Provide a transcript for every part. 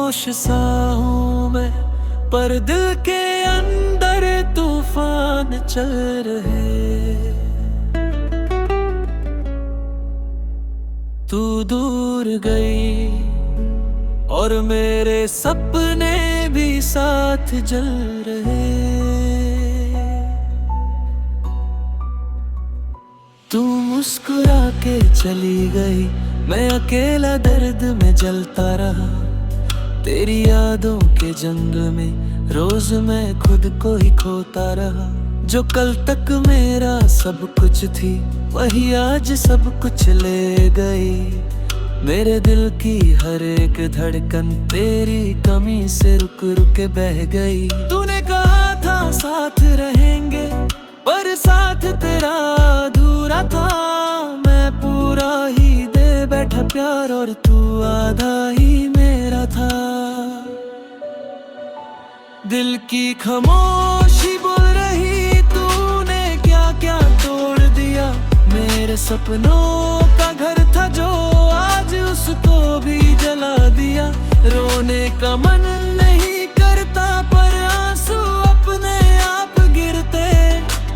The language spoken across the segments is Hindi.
खामोश सा हूँ मैं, पर दिल के अंदर तूफान चल रहे। तू दूर गई और मेरे सपने भी साथ जल रहे। तू मुस्कुरा के चली गई, मैं अकेला दर्द में जलता रहा। तेरी यादों के जंग में रोज मैं खुद को ही खोता रहा। जो कल तक मेरा सब कुछ थी, वही आज सब कुछ ले गई। मेरे दिल की हर एक धड़कन तेरी कमी से रुक रुक के बह गई। तूने कहा था साथ रहेंगे, पर साथ तेरा अधूरा था। मैं पूरा ही दे बैठा प्यार और तू आधा ही मेरा था। दिल की खामोशी बोल रही, तूने क्या क्या तोड़ दिया। मेरे सपनों का घर था जो आज उसको भी जला दिया। रोने का मन नहीं करता, पर आंसू अपने आप गिरते।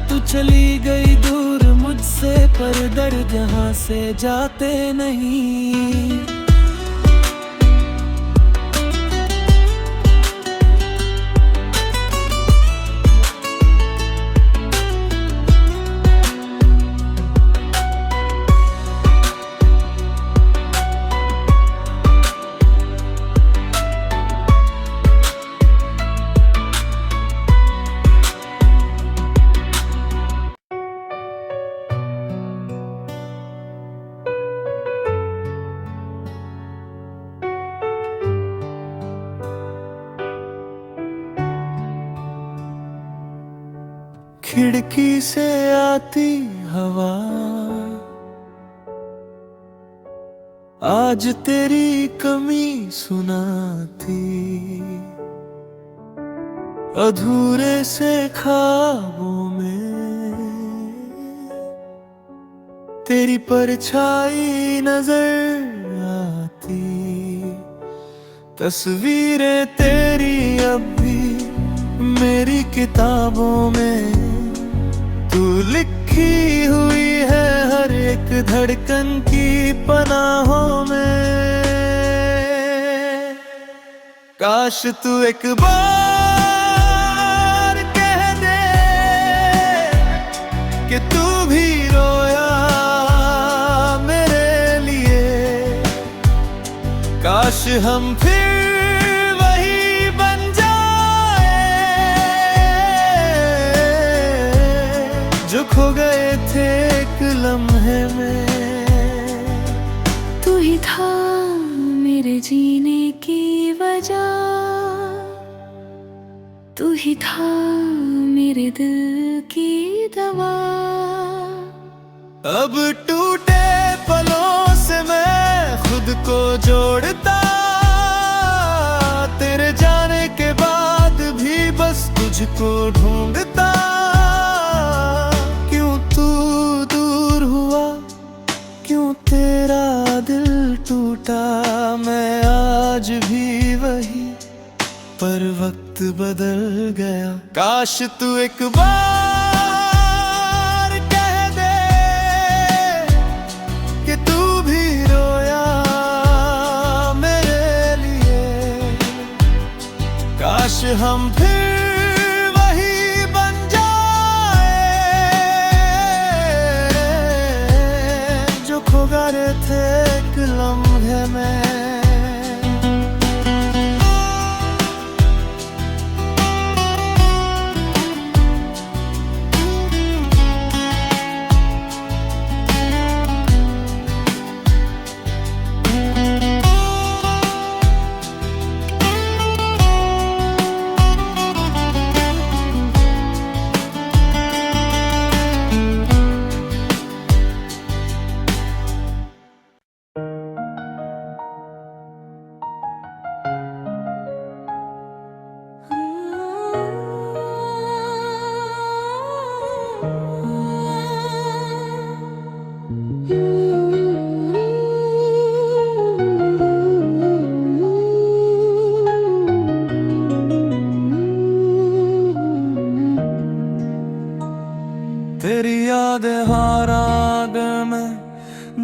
तू चली गई दूर मुझसे, पर दर्द यहाँ से जाते नहीं। खिड़की से आती हवा आज तेरी कमी सुनाती। अधूरे से ख्वाबों में तेरी परछाई नजर आती। तस्वीरें तेरी अब भी मेरी किताबों में, तू लिखी हुई है हर एक धड़कन की पनाहों में। काश तू एक बार कह दे कि तू भी रोया मेरे लिए। काश हम फिर जो खो गए थे एक लम्हे में। तू ही था मेरे जीने की वजह, तू ही था मेरे दिल की दवा। अब टूटे पलों से मैं खुद को जोड़ता, तेरे जाने के बाद भी बस तुझको ढूंढता। तेरा दिल टूटा, मैं आज भी वही, पर वक्त बदल गया। काश तू एक बार कह दे कि तू भी रोया मेरे लिए। काश हम फिर खो गए थे एक लम्हे में।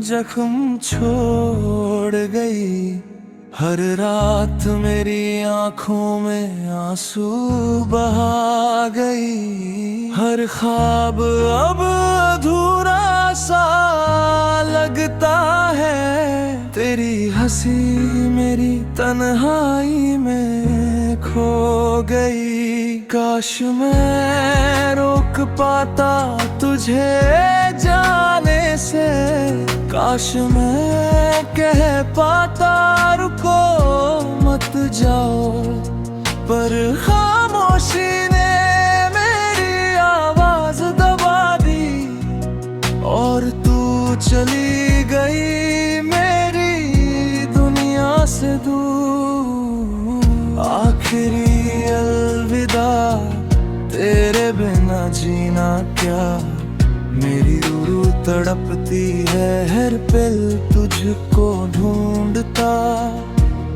जख्म छोड़ गई। हर रात मेरी आंखों में आंसू बहा गई। हर ख्वाब अब अधूरा सा लगता है। तेरी हंसी मेरी तन्हाई में खो गई। काश मैं रोक पाता तुझे जाने से। काश मैं कह पाता रुको मत जाओ। पर खामोशी ने मेरी आवाज दबा दी। और तू चली गई मेरी दुनिया से दूर। आखिरी अलविदा तेरे बिना जीना क्या। मेरी रूह तड़पती है हर पल तुझको ढूंढता।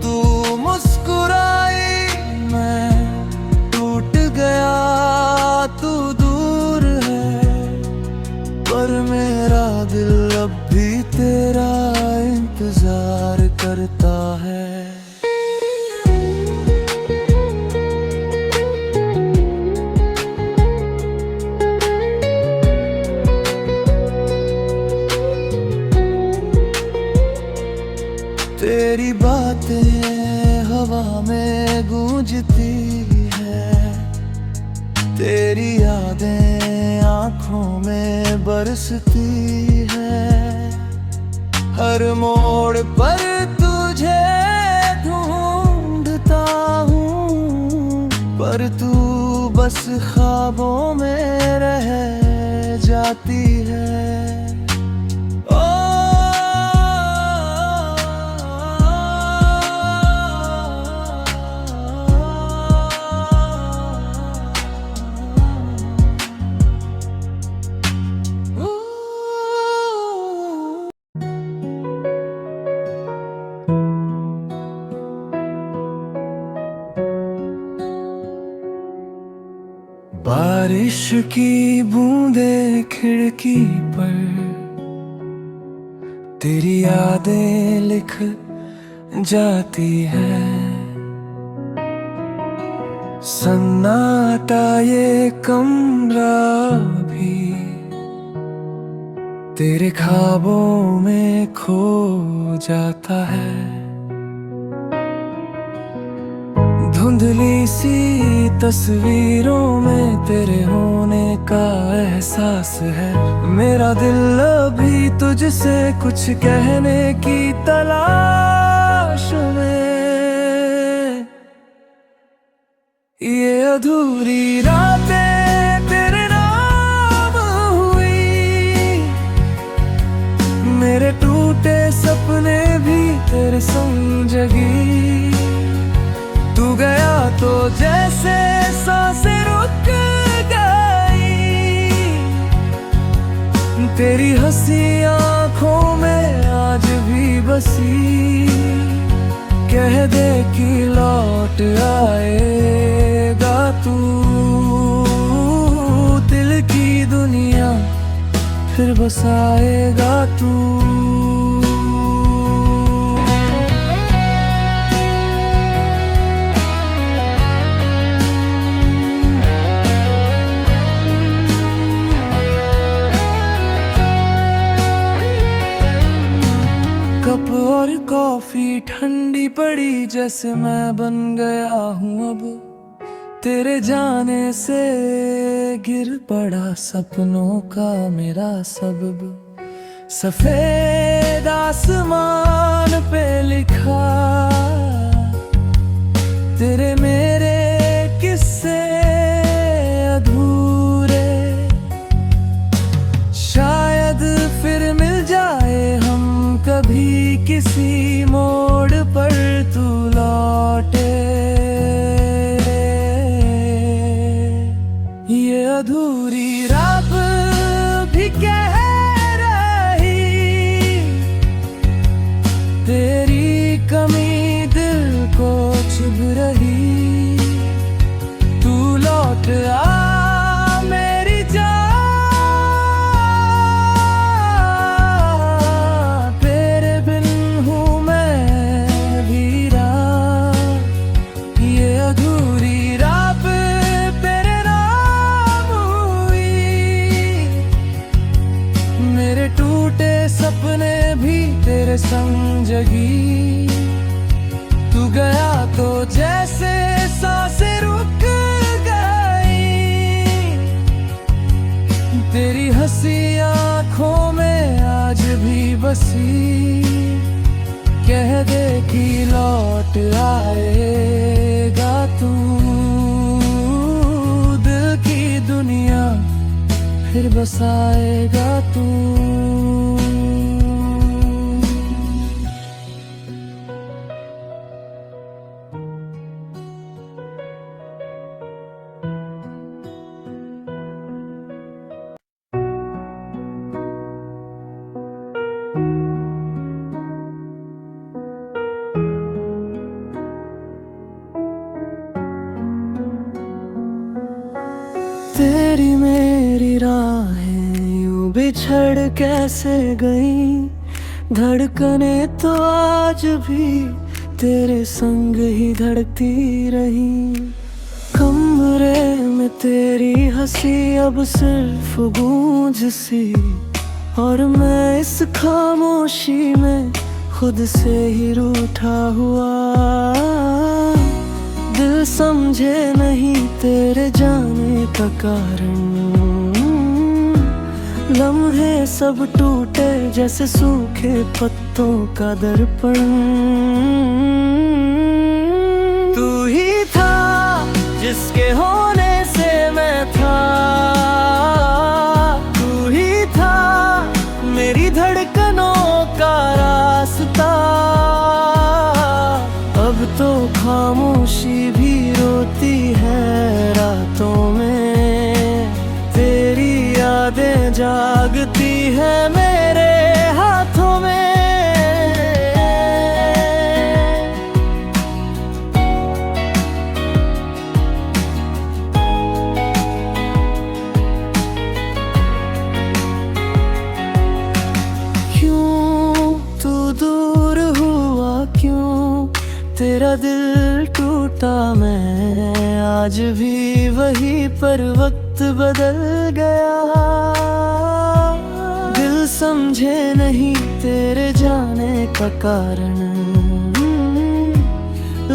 तू मुस्कुराई मैं टूट गया। तू दूर है पर मेरा दिल अब भी तेरा इंतजार करता है। तेरी बातें हवा में गूंजती है। तेरी यादें आंखों में बरसती है। हर मोड़ पर तुझे ढूंढता हूँ। पर तू बस ख्वाबों में रह जाती है। बारिश की बूंदें खिड़की पर तेरी यादें लिख जाती है। सन्नाटा ये कमरा भी तेरे ख्वाबों में खो जाता है। धुंधली सी तस्वीरों में तेरे होने का एहसास है। मेरा दिल अभी तुझसे कुछ कहने की तलाश में। ये अधूरी रातें तेरे नाम हुई। मेरे टूटे सपने भी तेरे संग जगी। तू गया तो जैसे सांसें रुक गई। तेरी हंसी आंखों में आज भी बसी। कह दे कि लौट आएगा तू। दिल की दुनिया फिर बसाएगा तू। कप और कॉफी ठंडी पड़ी जैसे मैं बन गया हूँ अब। तेरे जाने से गिर पड़ा सपनों का मेरा सबब। सफेद आसमान पे लिखा तेरे मेरे किस्से अधूरे। शायद फिर मिल जाए हम कभी किसी मोड़ पर तू लौटे। ये अधूरी रात भी कह रही तेरी कमी दिल को चुभ रही। तेरे संग जगी। तू गया तो जैसे सांसें रुक गई। तेरी हंसी आंखों में आज भी बसी। कह दे कि लौट आएगा तू। दिल की दुनिया फिर बसाएगा तू। तेरी मेरी राहें यूं बिछड़ कैसे गई। धड़कने तो आज भी तेरे संग ही धड़कती रही। कमरे में तेरी हंसी अब सिर्फ गूंज सी। और मैं इस खामोशी में खुद से ही रूठा हुआ। दिल समझे नहीं तेरे जाने का कारण। लम्हे सब टूटे जैसे सूखे पत्तों का दर्पण। तू ही था जिसके होने से मैं था। तू ही था मेरी धड़कनों का रास्ता। अब तो खामोशी भी रोती है रातों में। तेरी यादें जागती है मेरे हाथों में। क्यों तू दूर हुआ, क्यों तेरा दिल टूटा। मैं आज भी वही पर वक्त बदल गया। दिल समझे नहीं तेरे जाने का कारण।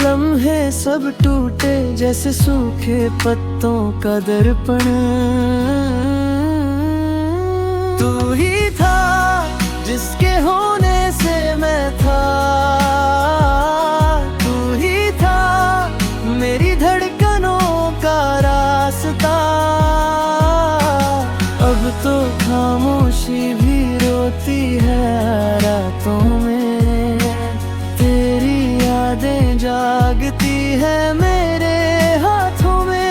लम्हे सब टूटे जैसे सूखे पत्तों का दर्पण। तू ही था जिसके होने से मैं था। मेरी धड़कनों का रास्ता। अब तो खामोशी भी रोती है रातों में। तेरी यादें जागती है मेरे हाथों में।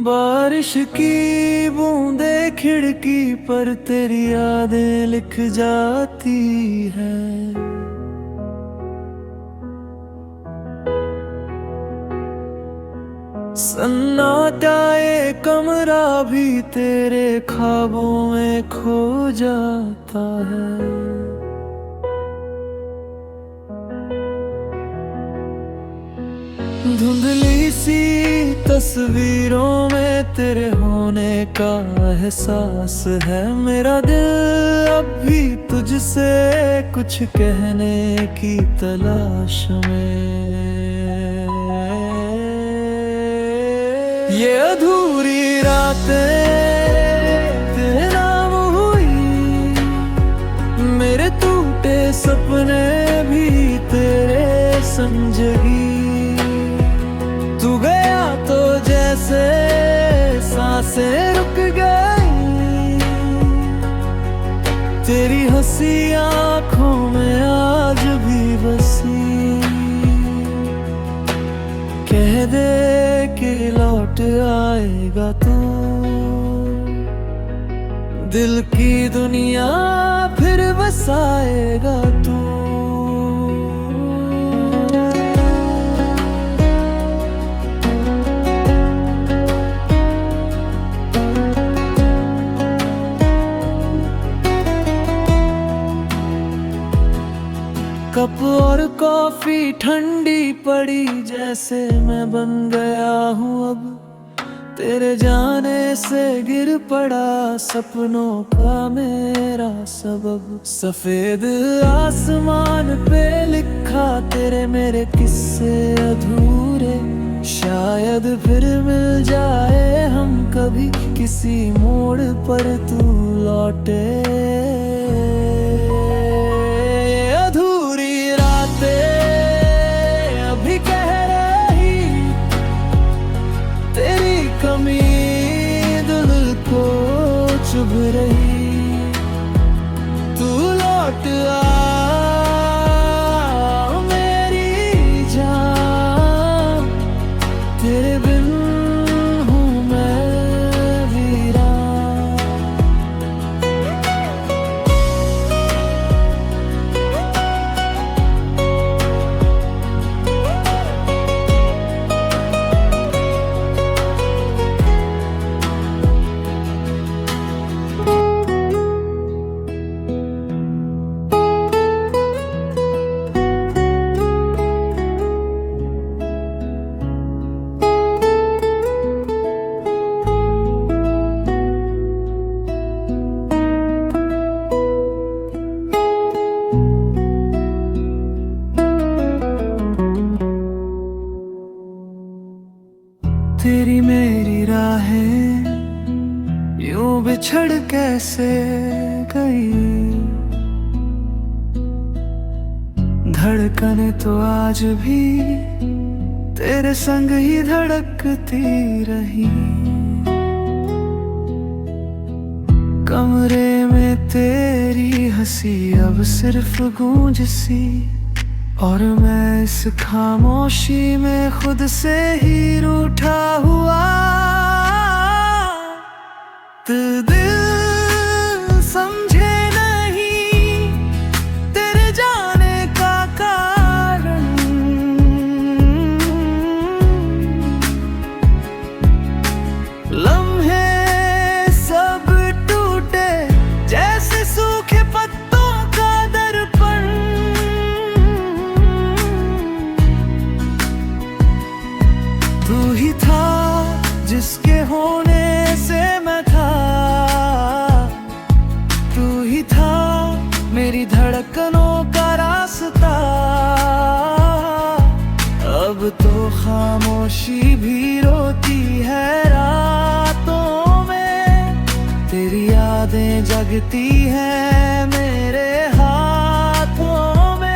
बारिश की बूंदे खिड़की पर तेरी यादें लिख जाती है। सन्नाटा ये कमरा भी तेरे ख्वाबों में खो जाता है। धुंधली सी तस्वीरों में तेरे होने का एहसास है। मेरा दिल अब भी तुझसे कुछ कहने की तलाश में। ये अधूरी रातें तेरे नाम हुई। मेरे टूटे सपने भी तेरे संग जगी। तू गया तो जैसे सांसें रुक गई। तेरी हंसी आंखों में आज भी बसी। कह दे कि लौट आएगा तू। दिल की दुनिया फिर बसाएगा तू। कप और कॉफी ठंडी पड़ी, जैसे मैं बन गया हूँ अब तेरे जाने से। गिर पड़ा सपनों का मेरा सबब। सफेद आसमान पे लिखा तेरे मेरे किस्से अधूरे, शायद फिर मिल जाए हम कभी किसी मोड़ पर तू लौटे। अधूरी रातें अभी कह रही, तेरी कमी दिल को चुभ रही। तू लौट आ मेरी जान, तेरे बिन हूँ मैं वीरान। तेरी मेरी राहें यूं बिछड़ कैसे गई, धड़कन तो आज भी तेरे संग ही धड़कती रही। कमरे में तेरी हंसी अब सिर्फ गूंज सी, और मैं इस खामोशी में खुद से ही रूठा हुआ। तो दिल समझे नहीं तेरे जाने का कारण, लम्हे सब टूटे जैसे सूखे पत्तों का दर्पण। तू ही था जिसके होने से मैं था, तू ही था मेरी धड़कनों का रास्ता। अब तो खामोशी भी रोती है रातों में, तेरी यादें जगती हैं मेरे हाथों में।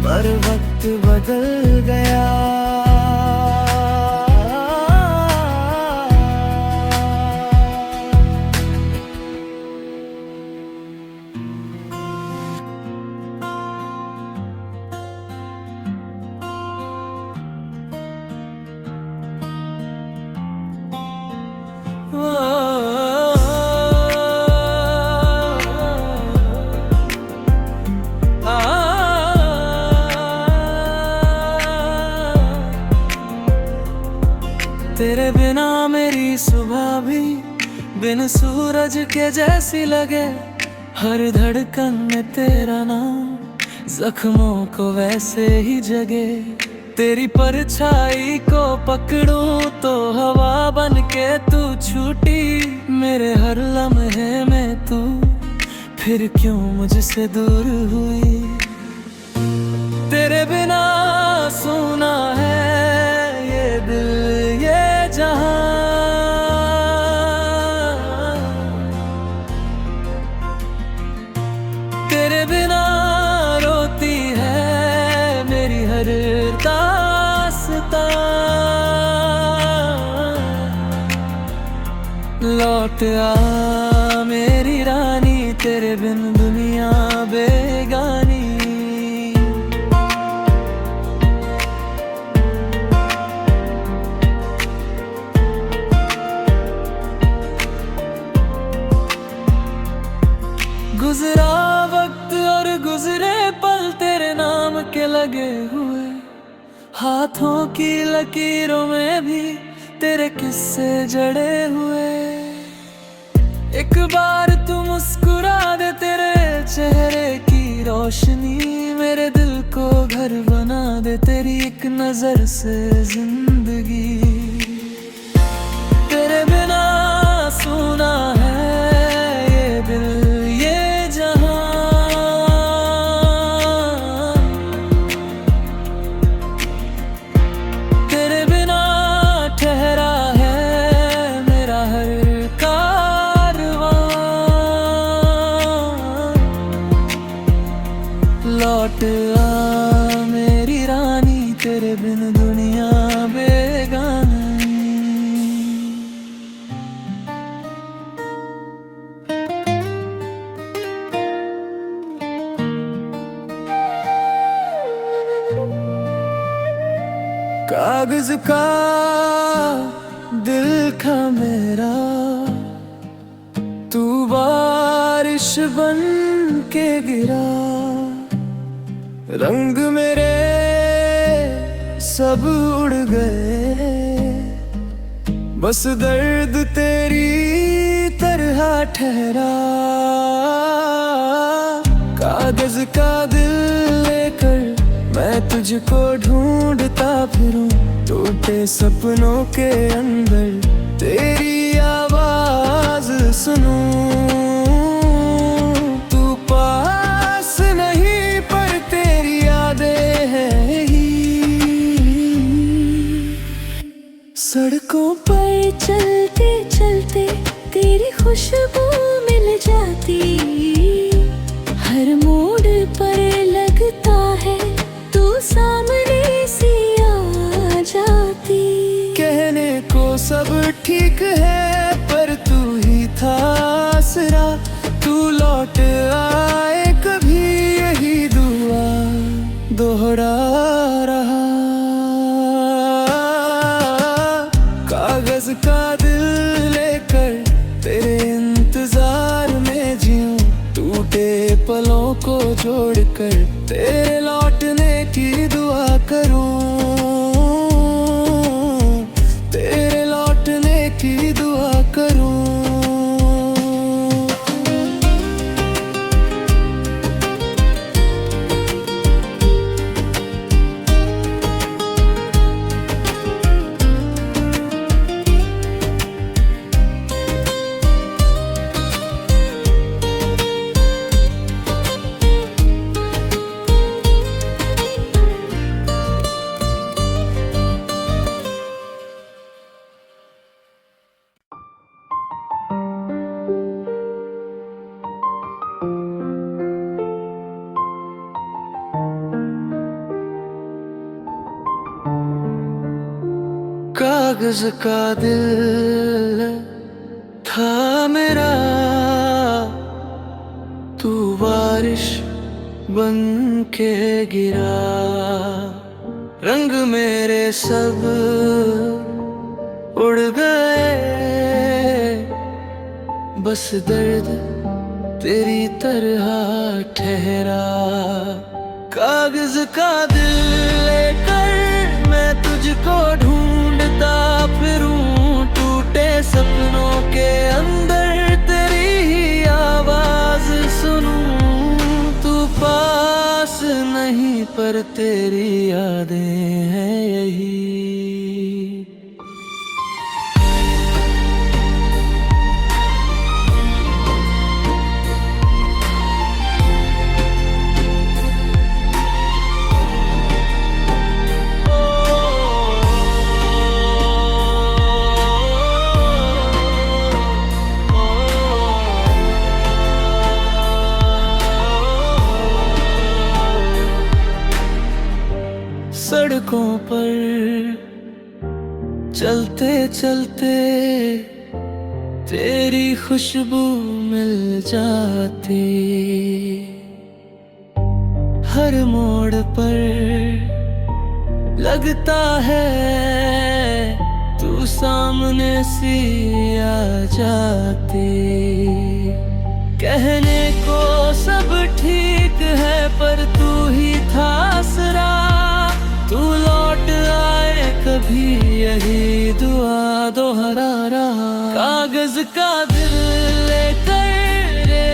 पर वक्त बदल गया। तेरे बिना मेरी सुबह भी बिन सूरज के जैसी लगे, हर धड़कन में तेरा नाम जख्मों को वैसे ही जगे। तेरी परछाई को पकड़ूं तो हवा बन के तू छूटी, मेरे हर लम्हे में तू फिर क्यों मुझसे दूर हुई। तेरे बिना सुना है ये दिल ये जहां, तेरे बिना रोती है मेरी हर दास्तां। लौट आ मेरी रानी, तेरे बिन दुनिया बेगानी। गुजरा वक्त और गुजरे पल तेरे नाम के लगे हुए हाथों की लकीरों में भी तेरे किस्से जड़े हुए। एक बार तू मुस्कुरा दे, तेरे चेहरे की रोशनी मेरे दिल को घर बना दे। तेरी एक नजर से जिंदगी तेरे बिना सुना है ये दिल ये जहां। तेरे बिना ठहरा है मेरा हर कारवां। लौट आ मेरी रानी, तेरे बिन दुनिया बेगानी। कागज का दिल का मेरा, तू बारिश बन के गिरा। रंग मेरे सब उड़ गए, बस दर्द तेरी तरह ठहरा। कागज का दिल लेकर मैं तुझको ढूंढता फिरूं, टूटे सपनों के अंदर तेरी आवाज सुनूं। तू पास नहीं पर तेरी यादें हैं ही। सड़कों पर चलते चलते तेरी खुशबू मिल जाती। हर मोड़ पर लगता है तू सामने सी आ जाती। कहने को सब ठीक है पर तू ही था आसरा। तू लौट आए कभी यही दुआ दोहरा रहा। कागज का दिल लेकर तेरे इंतजार में जीऊं, टूटे पलों को जोड़कर तेरे लौटने की दुआ करूं। तेरे लौटने की दुआ करूं। कागज का दिल था मेरा, तू बारिश बन के गिरा। रंग मेरे सब उड़ गए, बस दर्द तेरी तरह ठहरा। कागज का दिल लेकर मैं तुझको ढूंढता फिरूं, टूटे सपनों के अंदर तेरी ही आवाज सुनूं। तू पास नहीं पर तेरी यादें हैं यही। सड़कों पर चलते चलते तेरी खुशबू मिल जाती। हर मोड़ पर लगता है तू सामने सी आ जाती। कहने को सब ठीक है पर तू ही था दोहरा रहा। कागज का दिल लेकर रे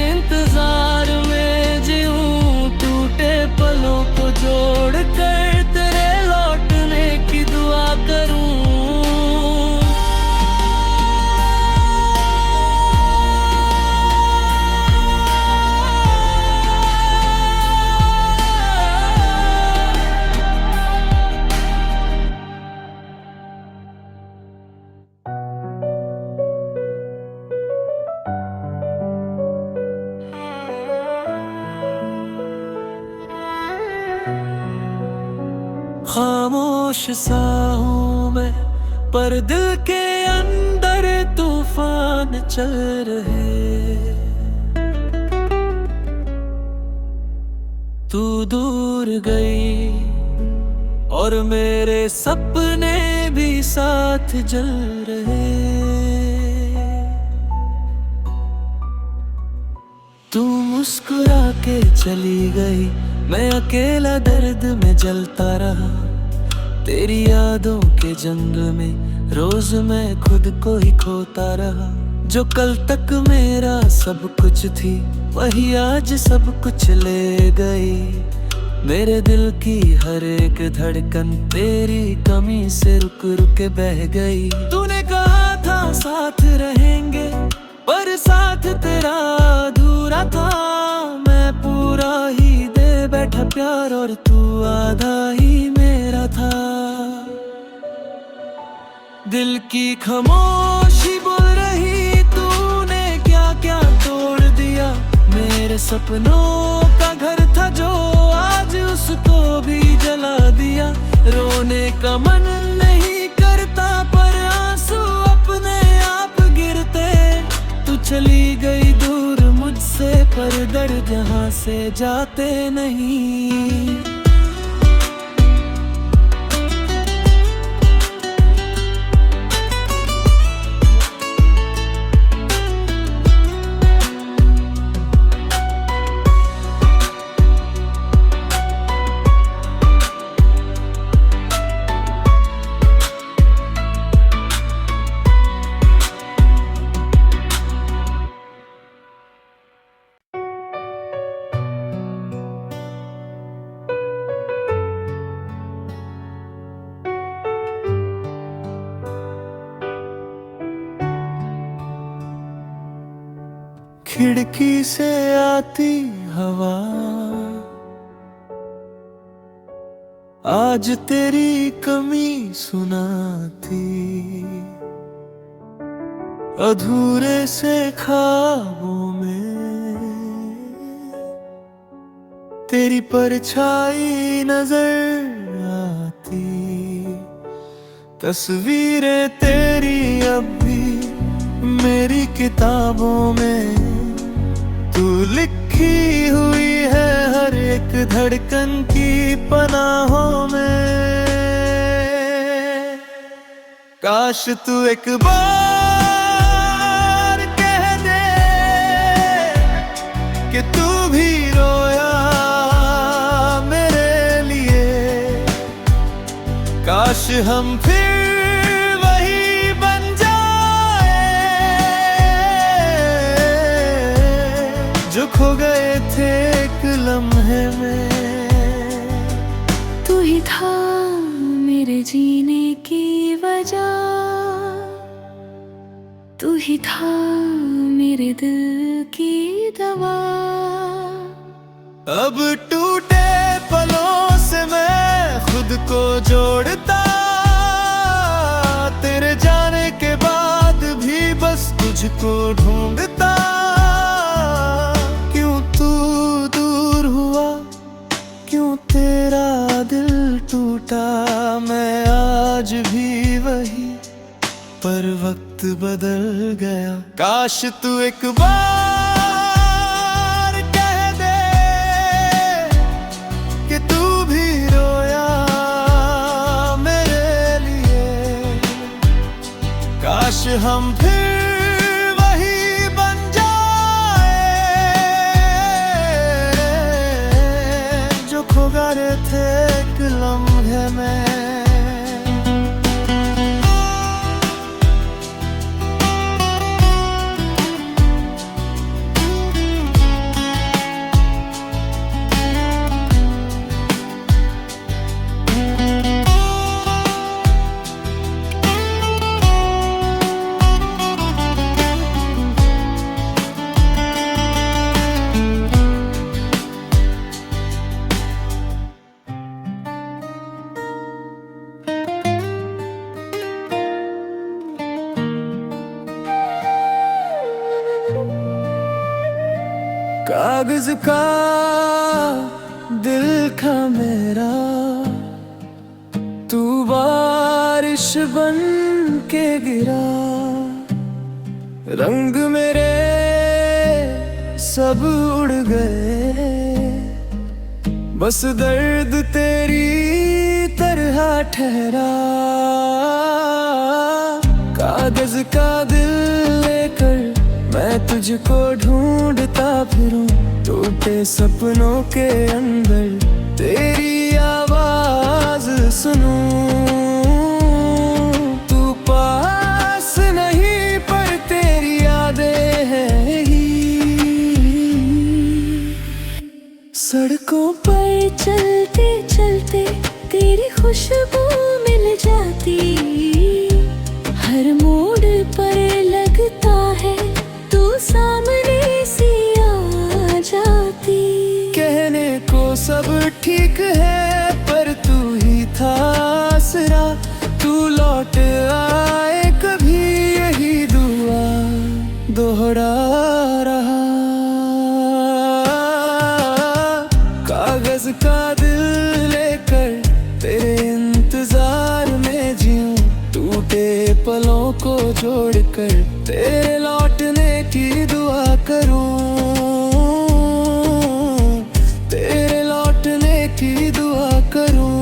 इंतजार में जीऊं, टूटे पलों को जोड़ कर तेरे लौटने की दुआ करूं। खामोश सा हूँ मैं, पर दिल के अंदर तूफान चल रहे। तू दूर गई और मेरे सपने भी साथ जल रहे। तू मुस्कुरा के चली गई, मैं अकेला दर्द में जलता रहा। तेरी यादों के जंग में रोज मैं खुद को ही खोता रहा। जो कल तक मेरा सब कुछ थी, वही आज सब कुछ ले गई। मेरे दिल की हर एक धड़कन तेरी कमी से रुक रुक बह गई। तूने कहा था साथ रहेंगे, पर साथ तेरा अधूरा था। मैं पूरा ही दे बैठा प्यार और तू आधा ही मेरा था। दिल की खामोशी बोल रही, तूने क्या क्या तोड़ दिया। मेरे सपनों का घर था जो आज उसको भी जला दिया। रोने का मन नहीं करता, पर आंसू अपने आप गिरते। तू चली गई दूर मुझसे, पर दर्द यहाँ से जाते नहीं। खिड़की से आती हवा आज तेरी कमी सुनाती। अधूरे से ख्वाबों में तेरी परछाई नजर आती। तस्वीरें तेरी अब भी मेरी किताबों में तू लिखी हुई है, हर एक धड़कन की पनाहों में। काश तू एक बार कह दे कि तू भी रोया मेरे लिए। काश हम फिर जो खो गए थे एक लम्हे में। तू ही था मेरे जीने की वजह, तू ही था मेरे दिल की दवा। अब टूटे पलों से मैं खुद को जोड़ता, तेरे जाने के बाद भी बस तुझको ढूंढता। तेरा दिल टूटा, मैं आज भी वही, पर वक्त बदल गया। काश तू एक बार कह दे कि तू भी रोया मेरे लिए। काश हम फिर रहे थे एक लम्हे में। कागज का दिल का मेरा, तू बारिश बन के गिरा। रंग मेरे सब उड़ गए, बस दर्द तेरी तरह ठहरा। कागज का दिल लेकर मैं तुझको ढूंढता फिरूं, टूटे सपनों के अंदर तेरी आवाज सुनूं। तू पास नहीं पर तेरी यादें हैं ही। सड़कों पर चलते चलते तेरी खुशबू मिल जाती, हर मोड़ पर लगता है तू सामने सी आ जाती। कहने को सब ठीक है पर तू ही था आसरा, तू लौट आए कभी यही दुआ दोहरा रहा। कागज का दिल लेकर तेरे इंतजार में जीऊं, टूटे पलों को जोड़कर तेरे लौटने की दुआ करूं, तेरे लौटने की दुआ करूं।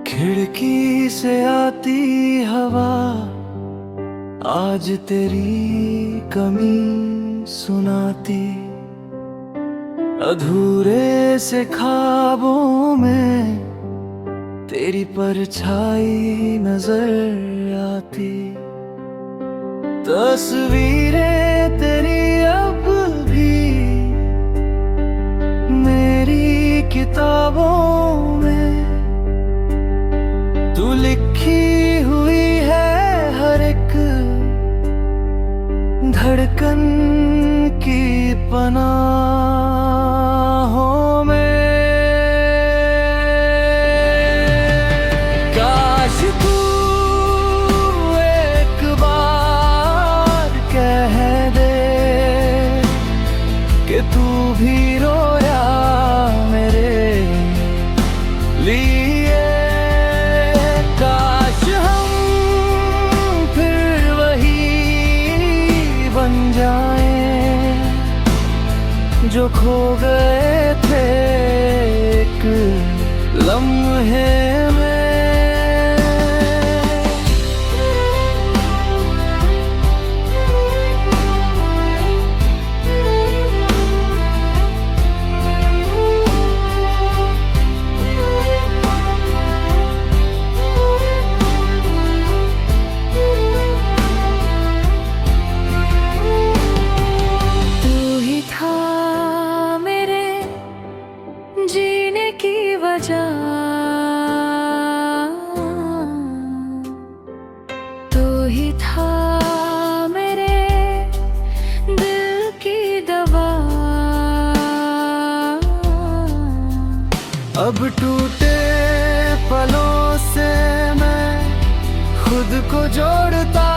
खिड़की से आती हवा आज तेरी कमी सुनाती, अधूरे से ख्वाबों में तेरी परछाई नजर आती। तस्वीरें तेरी अब भी मेरी किताबों में, तू लिखी हुई है हर एक धड़कन की पनाहों में। काश तू एक बार कह दे कि तू भी रोया मेरे लिए। जो खो गए थे एक लम्हे में। जीने की वजह तू ही था, मेरे दिल की दवा। अब टूटे पलों से मैं खुद को जोड़ता,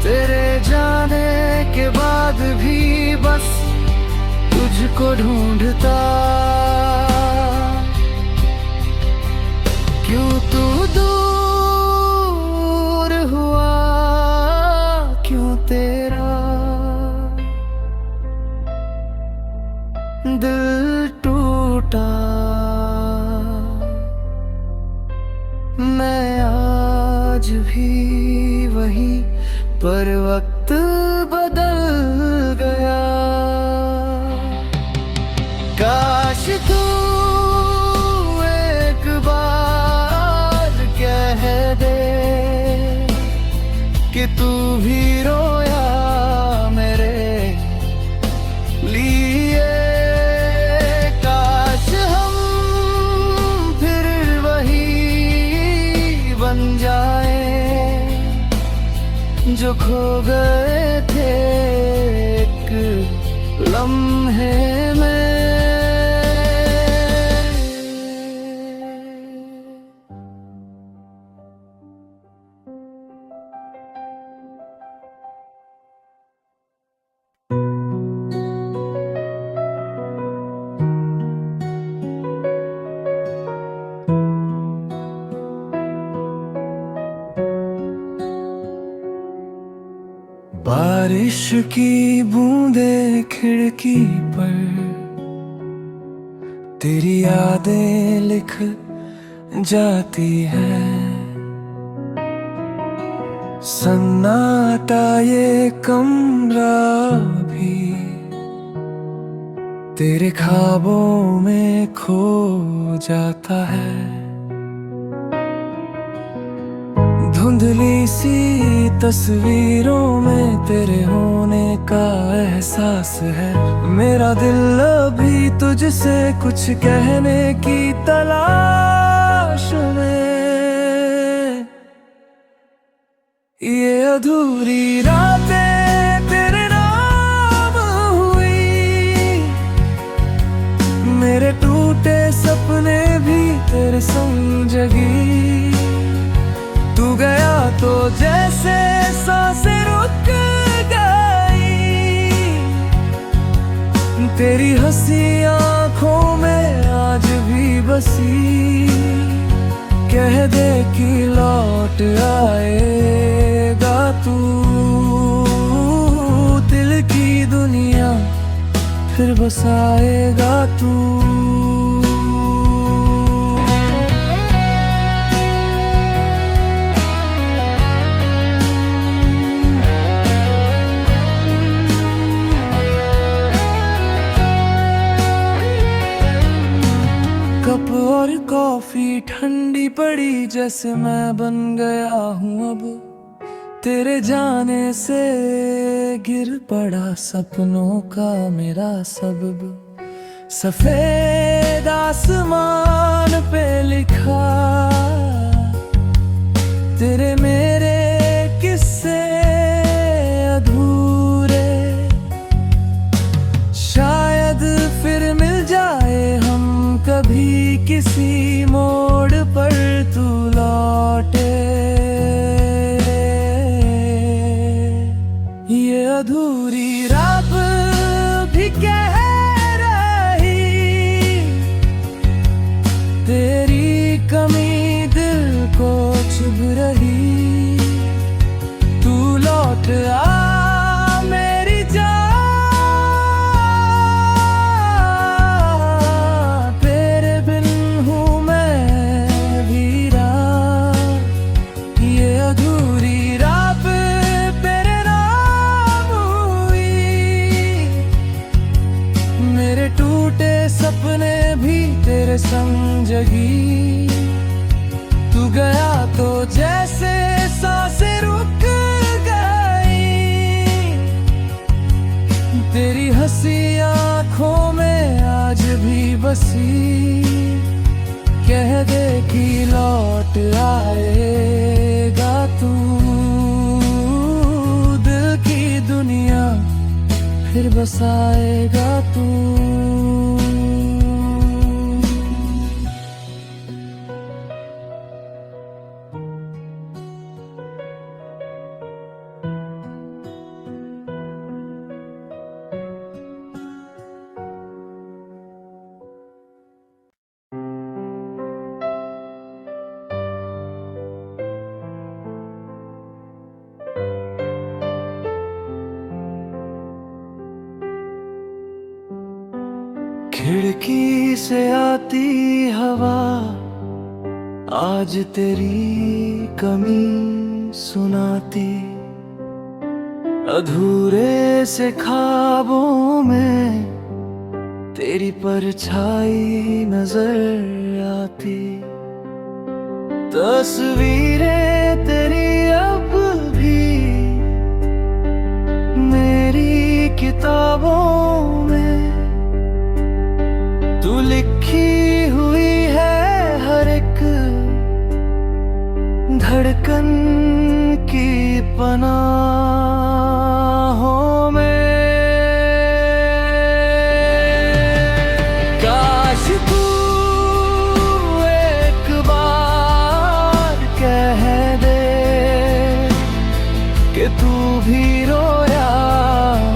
तेरे जाने के बाद भी बस तुझको ढूंढता। क्यों तू दूर हुआ, क्यों तेरा दिल टूटा। मैं आज भी वही पर वक्त बदल गया। काश तू कि तू भी रोया मेरे लिए। काश हम फिर वही बन जाए जो खो गए थे एक लम्हे में। बारिश की बूंदें खिड़की पर तेरी यादें लिख जाती है। सन्नाटा ये कमरा भी तेरे ख्वाबों में खो जाता है। धुंधली सी तस्वीरों में तेरे होने का एहसास है। मेरा दिल अभी तुझसे कुछ कहने की तलाश में। ये अधूरी रातें तेरे नाम हुई, मेरे टूटे सपने भी तेरे संग जगी। तू गया तो जैसे सांसें रुक गई, तेरी हंसी आंखों में आज भी बसी। कह दे कि लौट आएगा तू, दिल की दुनिया फिर बसाएगा तू। कप और कॉफी ठंडी पड़ी जैसे मैं बन गया हूँ अब तेरे जाने से। गिर पड़ा सपनों का मेरा सबब। सफेद आसमान पे लिखा तेरे मेरे किस्से अधूरे। शायद फिर मिल जाए हम कभी किसी मोड़ पर तू लौटे। ये अधूरी रात भी कह रही, तेरी कमी दिल को चुभ रही। तू लौट आ मेरी जान, तेरे बिन हूँ मैं वीरा। ये अधूरी रात तेरे नाम हुई, मेरे टूटे सपने भी तेरे संग जगी। तू गया तो जैसे सांसें रुक गई, तेरी हंसी आंखों में आज भी बसी। कह दे कि लौट आएगा तू, दिल की दुनिया फिर बसाएगा तू। खिड़की से आती हवा आज तेरी कमी सुनाती। अधूरे से ख्वाबों में तेरी परछाई नजर आती। तस्वीरें तेरी अब भी किताबों में तू लिखी हुई है हर एक धड़कन की पनाहों में। काश तू एक बार कह दे कि तू भी रोया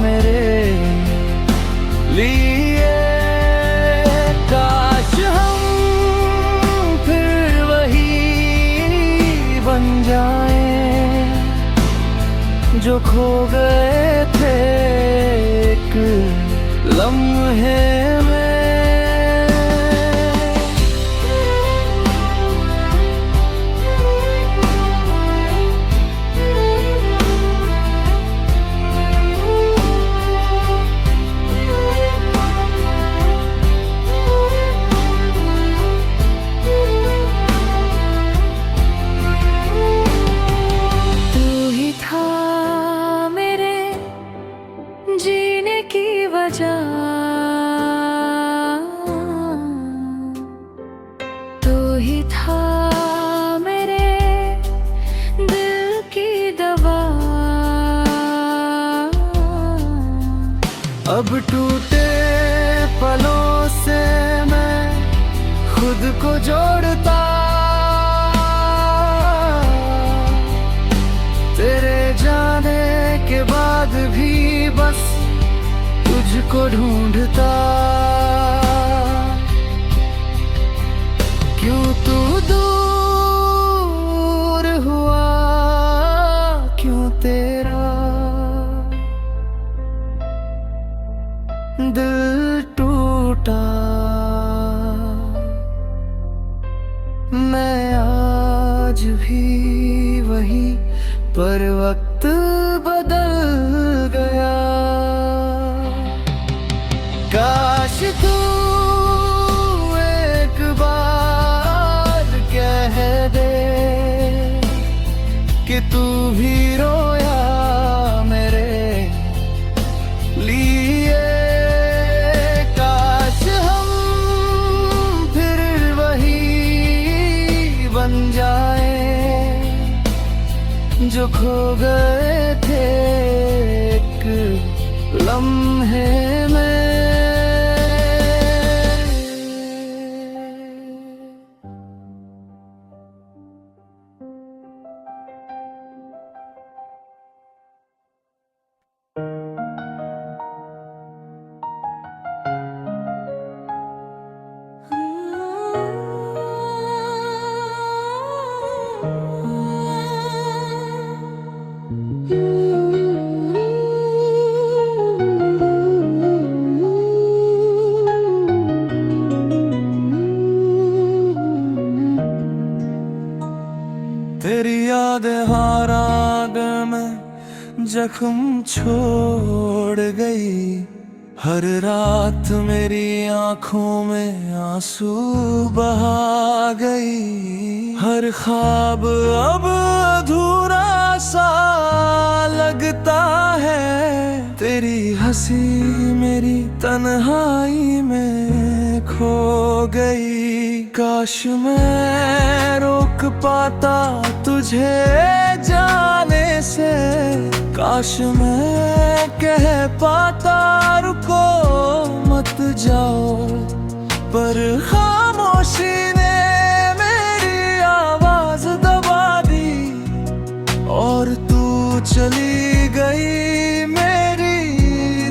मेरे लिए। काश हम फिर वही बन जाएं जो खो गए थे एक लम्हे में। जीने की वजह तू ही था मेरे दिल की दवा। अब टूटे पलों से मैं खुद को जोड़ता, तेरे जाने के बाद भी बस तुझको ढूंढता। क्यों तू दूर हुआ, क्यों तेरा दिल टूटा। मैं आज भी वही, पर वक्त बदल गया। काश तू एक बार कह दे कि तू भी रोया मेरे लिए। काश हम फिर वही बन जाएं जो खो गए थे एक लम्हे में। तेरी यादें हर राग में जख्म छोड़ गई। हर रात मेरी आंखों में आंसू बहा गई। हर ख्वाब अब अधूरा सा लगता है। तेरी हंसी मेरी तन्हाई में खो गई। काश मैं रोक पाता तुझे जाने से। काश मैं कह पाता रुको मत जाओ, पर खामोशी ने मेरी आवाज दबा दी। और तू चली गई मेरी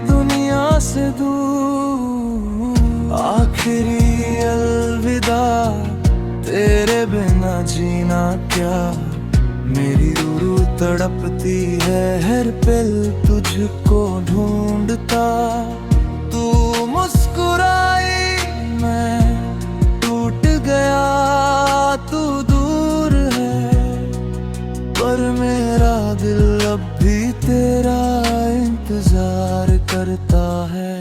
दुनिया से दूर। आखिरी अलविदा, तेरे बिना जीना क्या। मेरी रूह तड़पती है हर पल तुझको ढूंढता। तू मुस्कुराई मैं टूट गया। तू दूर है पर मेरा दिल अब भी तेरा इंतजार करता है।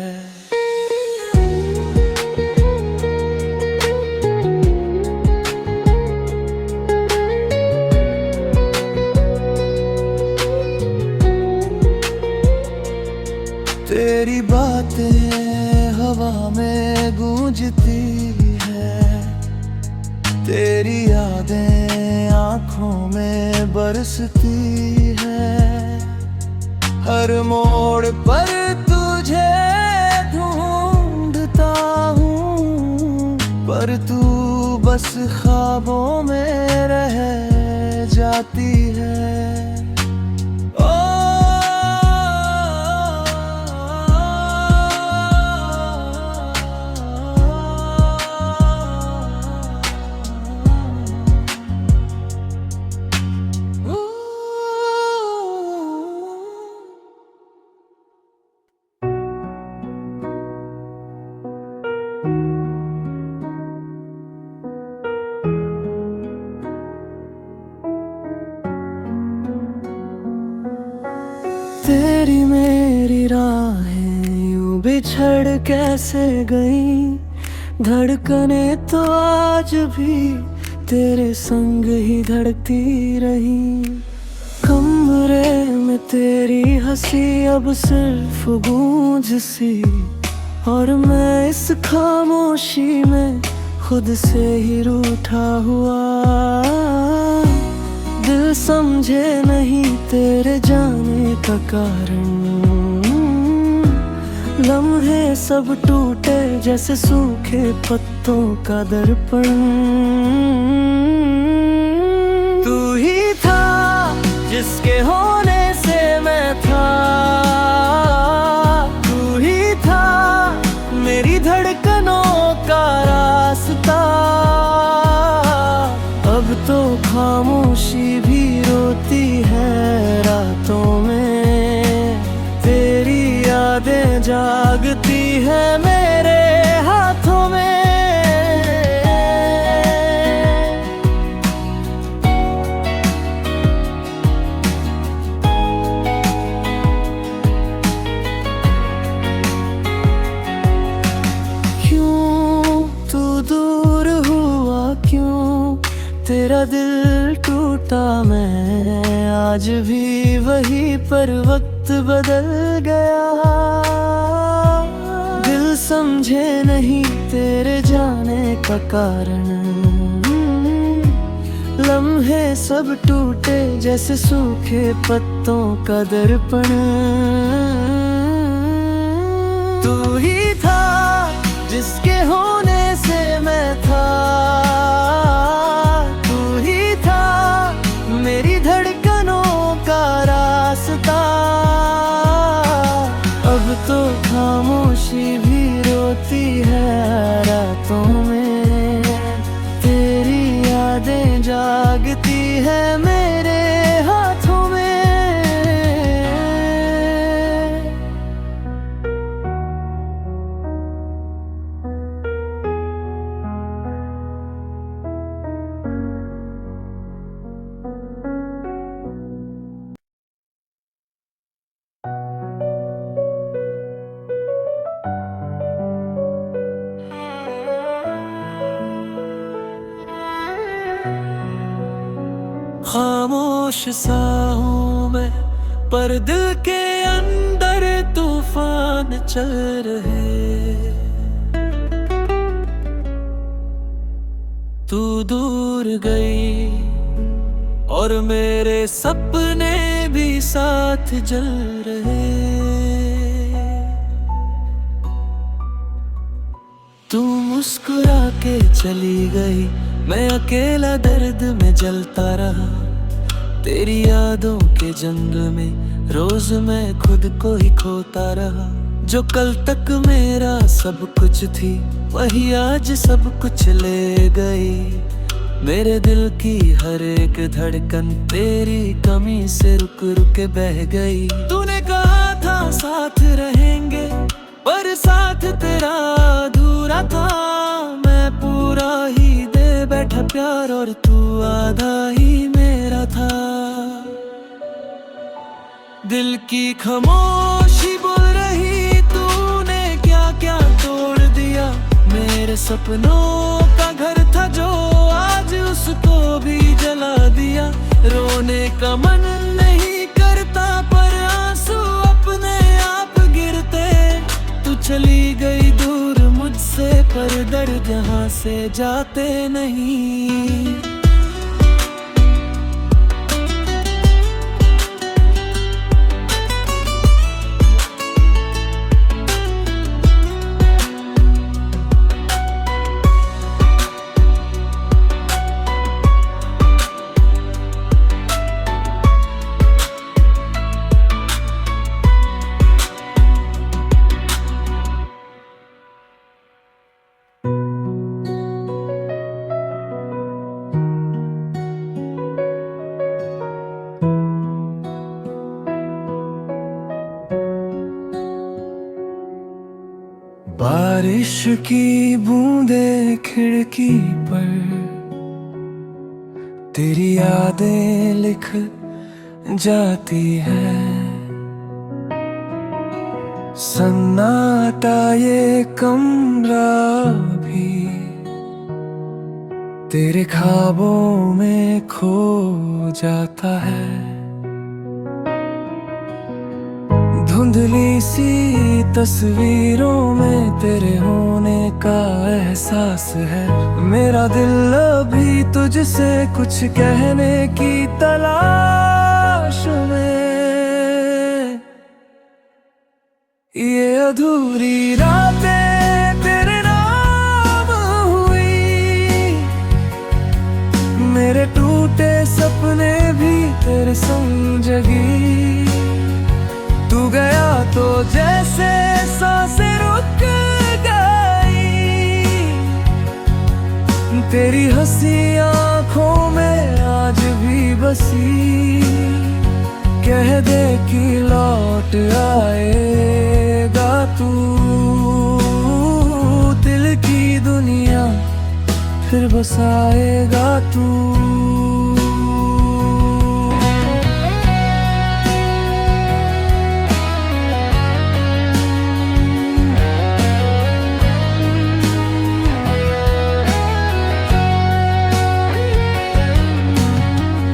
तेरी बरसती है। हर मोड़ पर तुझे ढूंढता हूँ, पर तू बस ख्वाबों में रह जाती है। तेरी मेरी राहें यूं बिछड़ कैसे गई, धड़कने तो आज भी तेरे संग ही धड़कती रही। कमरे में तेरी हंसी अब सिर्फ गूंज सी, और मैं इस खामोशी में खुद से ही रूठा हुआ। दिल समझे नहीं तेरे जाने का कारण, लम्हे सब टूटे जैसे सूखे पत्तों का दर्पण। तू ही था जिसके होने से मैं था, तू ही था मेरी धड़कनों का रास्ता। अब तो खामोशी भी रोती है रातों में, तेरी यादें जागती है मेरे हाथों में। क्यों तू दूर हुआ, क्यों तेरा दिल टूटा, मैं आज भी वही पर वक्त बदल गया। दिल समझे नहीं तेरे जाने का कारण, लम्हे सब टूटे जैसे सूखे पत्तों का दर्पण। तू ही था जिसके होने से मैं था, मेरी धड़कनों का रास्ता। अब तो खामोशी भी रोती है रातों में, तेरी यादें जागती है मेरे हाथों में। खामोश सा हूँ मैं, पर दिल के अंदर तूफान चल रहे। तू दूर गई और मेरे सपने भी साथ जल रहे। तू मुस्कुरा के चली गई, मैं अकेला दर्द में जलता रहा। तेरी यादों के जंग में रोज मैं खुद को ही खोता रहा। जो कल तक मेरा सब कुछ थी, वही आज सब कुछ ले गई। मेरे दिल की हर एक धड़कन तेरी कमी से रुक रुक के बह गई। तूने कहा था साथ रहेंगे, पर साथ तेरा अधूरा था। मैं पूरा ही दे बैठा प्यार, और तू आधा ही मेरा था। दिल की खामोशी बोल रही, तूने क्या क्या तोड़ दिया। मेरे सपनों का घर था जो आज उसको भी जला दिया। रोने का मन नहीं करता, पर आंसू अपने आप गिरते। तू चली गई दूर मुझसे, पर दर्द यहाँ से जाते नहीं। बारिश की बूंदे खिड़की पर तेरी यादें लिख जाती है। सन्नाटा ये कमरा भी तेरे ख्वाबों में खो जाता है। धुंधली सी तस्वीरों में तेरे होने का एहसास है। मेरा दिल अभी तुझसे कुछ कहने की तलाश में। ये अधूरी रातें तेरे नाम हुई, मेरे टूटे सपने भी तेरे संग जगी। तू गया तो जैसे सांसें रुक गई, तेरी हंसी आंखों में आज भी बसी। कह दे कि लौट आएगा तू, दिल की दुनिया फिर बसाएगा तू।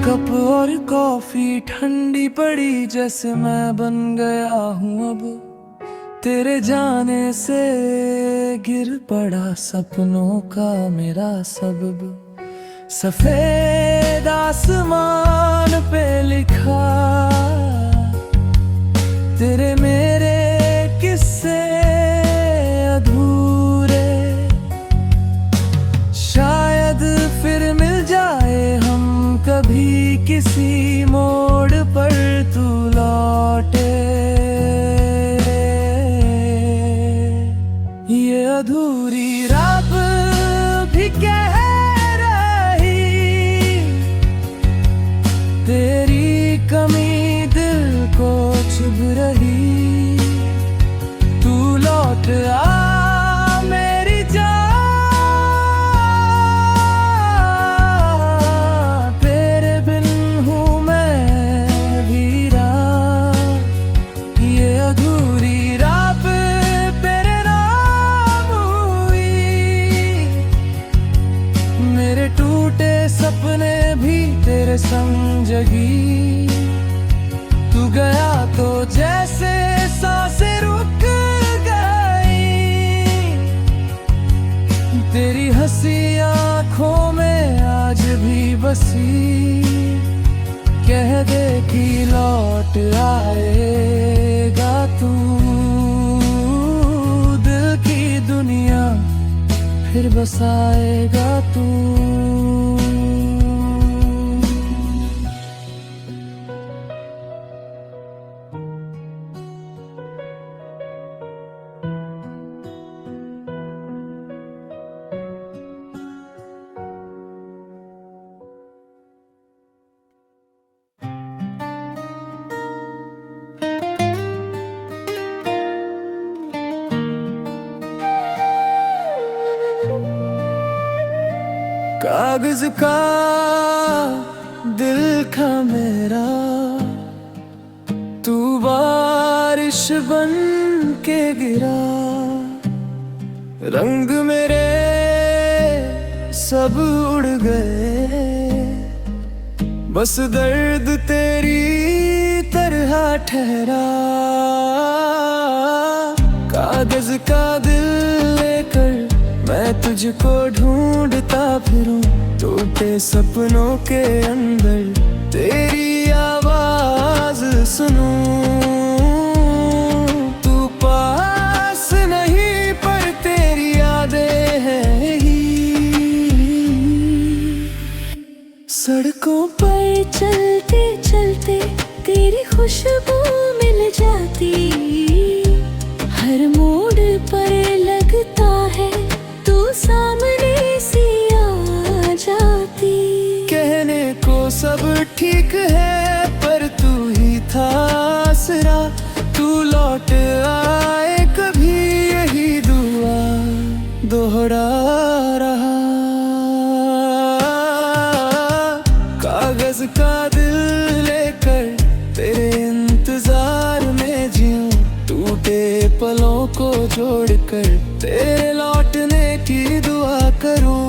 कप और कॉफी ठंडी पड़ी जैसे मैं बन गया हूँ अब तेरे जाने से। गिर पड़ा सपनों का मेरा सबब, सफेद आसमान पे लिखा तेरे मेरे किस्से अधूरे। शायद फिर मिल जाए हम कभी किसी मोड़ पर तू लौटे। ये अधूरी रात भी कह रही, तेरी कमी दिल को चुभ रही। तू लौट आ मेरी जान, सपने भी तेरे संग जगी। तू गया तो जैसे सांसें रुक गई, तेरी हंसी आंखों में आज भी बसी। कह दे कि लौट आएगा तू, दिल की दुनिया फिर बसाएगा तू। कागज का दिल का मेरा, तू बारिश बन के गिरा। रंग मेरे सब उड़ गए, बस दर्द तेरी तरह ठहरा। कागज का दिल लेकर मैं तुझको ढूंढता फिरूं, टूटे सपनों के अंदर तेरी आवाज सुनूं। तू पास नहीं पर तेरी यादें हैं ही। सड़कों पर चलते चलते तेरी खुशबू मिल जाती, हर मोड़ पर लगता है तू सामने सी आ जाती। कहने को सब ठीक है पर तू ही था आसरा। तू लौट आए कभी यही दुआ। का दिल लेकर तेरे इंतजार में जीऊं, टूटे पलों को जोड़कर तेरे लौटने की दुआ करूं,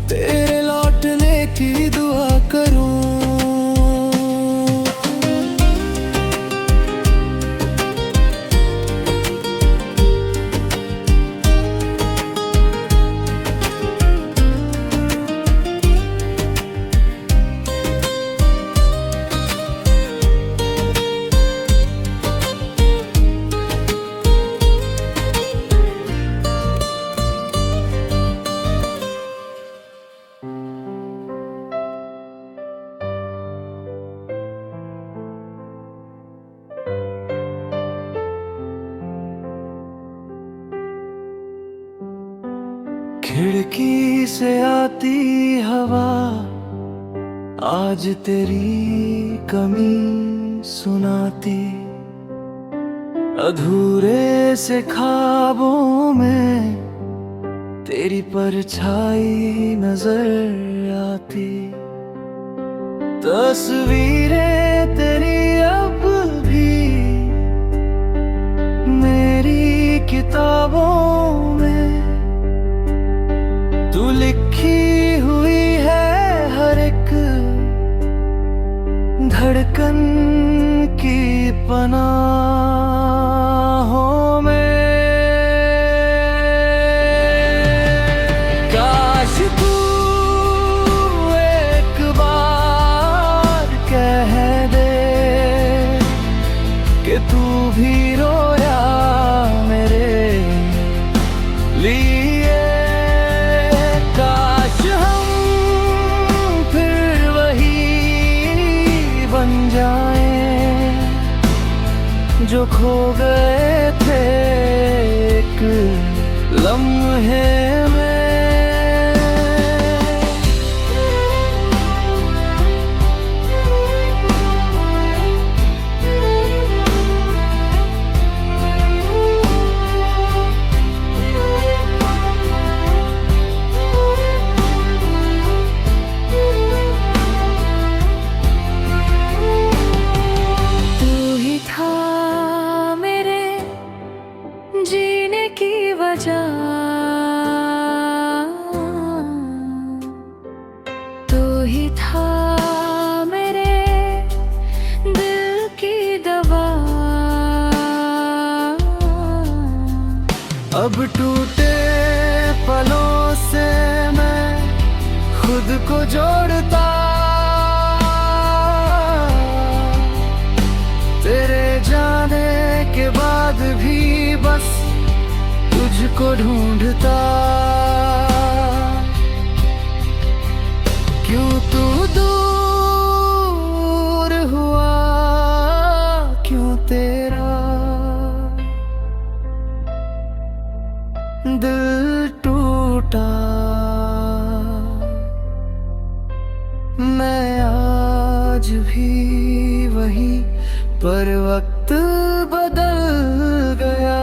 तेरे लौटने की दुआ करूं। खिड़की से आती हवा आज तेरी कमी सुनाती, अधूरे से ख्वाबों में तेरी परछाई नजर आती। तस्वीरें तेरी अब भी मेरी किताबों में, तू लिखी हुई है हर एक धड़कन की पनाहों में। काश तू एक बार कह दे कि तू भी रोया मेरे लिए। जो खो गए थे एक लम्हे में। जीने की वजह तू ही था, मेरे दिल की दवा। अब टूटे पलों से मैं खुद को जोड़ता, तेरे जाने के बाद भी बस तुझको ढूंढता। क्यों तू दूर हुआ, क्यों तेरा दिल टूटा। मैं आज भी वही, पर वक्त बदल गया।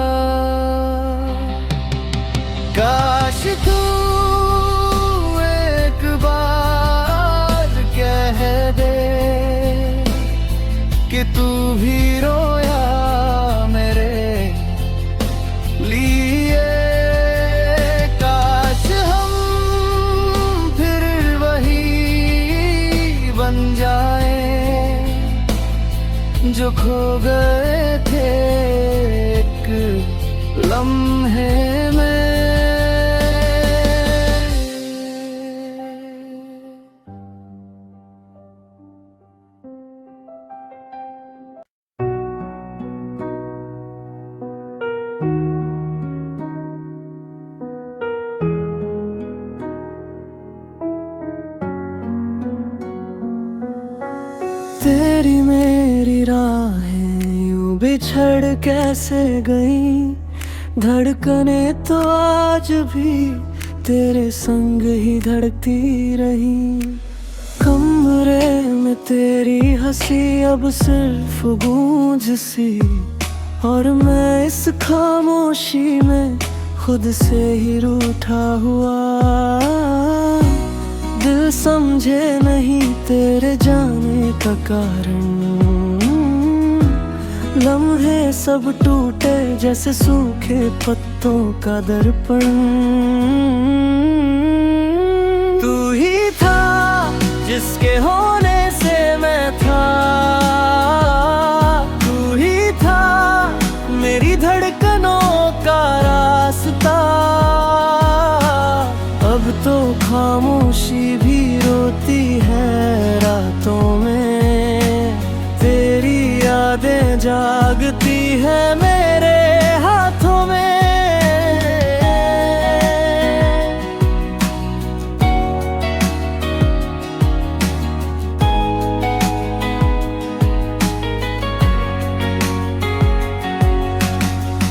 काश तू एक बार कह दे कि तू भी रोया मेरे लिए। काश हम फिर वही बन जाए जो खो गए थे एक लम्हे में। तेरी मेरी राहें यूं बिछड़ कैसे गई, धड़कने तो आज भी तेरे संग ही धड़कती रही। कमरे में तेरी हंसी अब सिर्फ गूंज सी, और मैं इस खामोशी में खुद से ही रूठा हुआ। दिल समझे नहीं तेरे जाने का कारण, लम्हे सब टूटे जैसे सूखे पत्तों का दर्पण। तू ही था जिसके होने से मैं था, तू ही था मेरी धड़कनों का रास्ता। अब तो खामोशी भी रोती है रातों में, तेरी यादें जागती है मेरे हाथों में।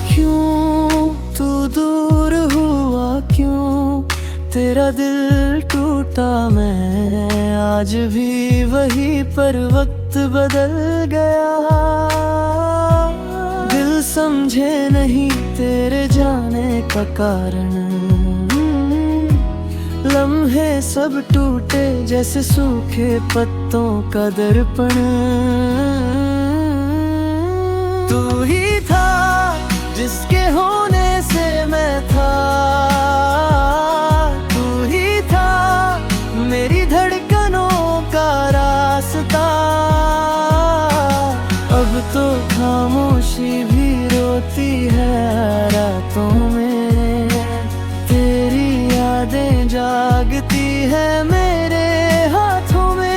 क्यों तू दूर हुआ, क्यों तेरा दिल टूटा, मैं आज भी वही पर वक्त बदल गया। दिल समझे नहीं तेरे जाने का कारण, लम्हे सब टूटे जैसे सूखे पत्तों का दर्पण। तू ही था जिसके होने से मैं था, मेरी धड़कनों का रास्ता। अब तो खामोशी भी रोती है रातों में, तेरी यादें जागती है मेरे हाथों में।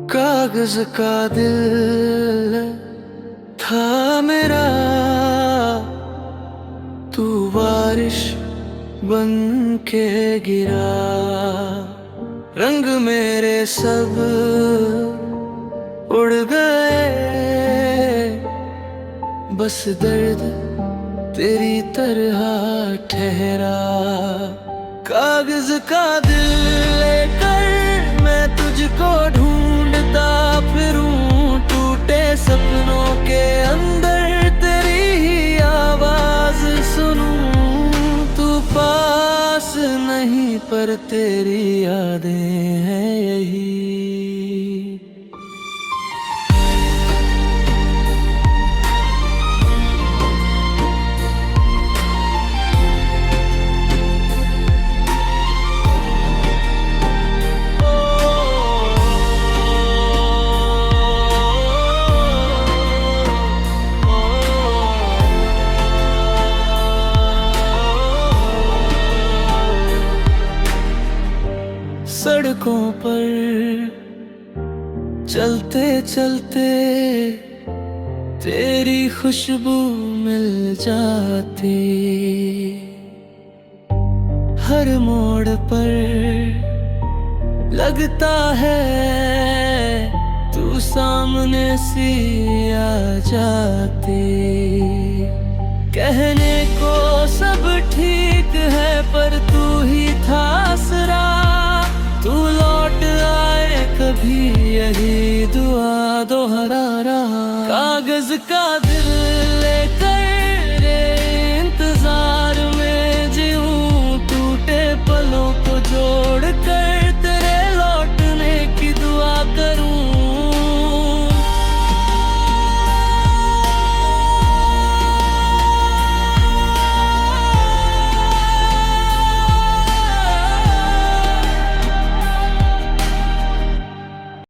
कागज का दिल था मेरा, तू बारिश बन के गिरा। रंग मेरे सब उड़ गए, बस दर्द तेरी तरह ठहरा। कागज का दिल लेकर मैं तुझको ढूंढता फिरूं, टूटे सपनों के अंदर तेरी ही आवाज सुनूं। तू पास नहीं पर तेरी यादें हैं यही। सड़कों पर चलते चलते तेरी खुशबू मिल जाती, हर मोड़ पर लगता है तू सामने सी आ जाती। कहने को सब ठीक है पर तू ही था आसरा, तू लौट आए कभी यही दुआ दोहरा रहा। कागज का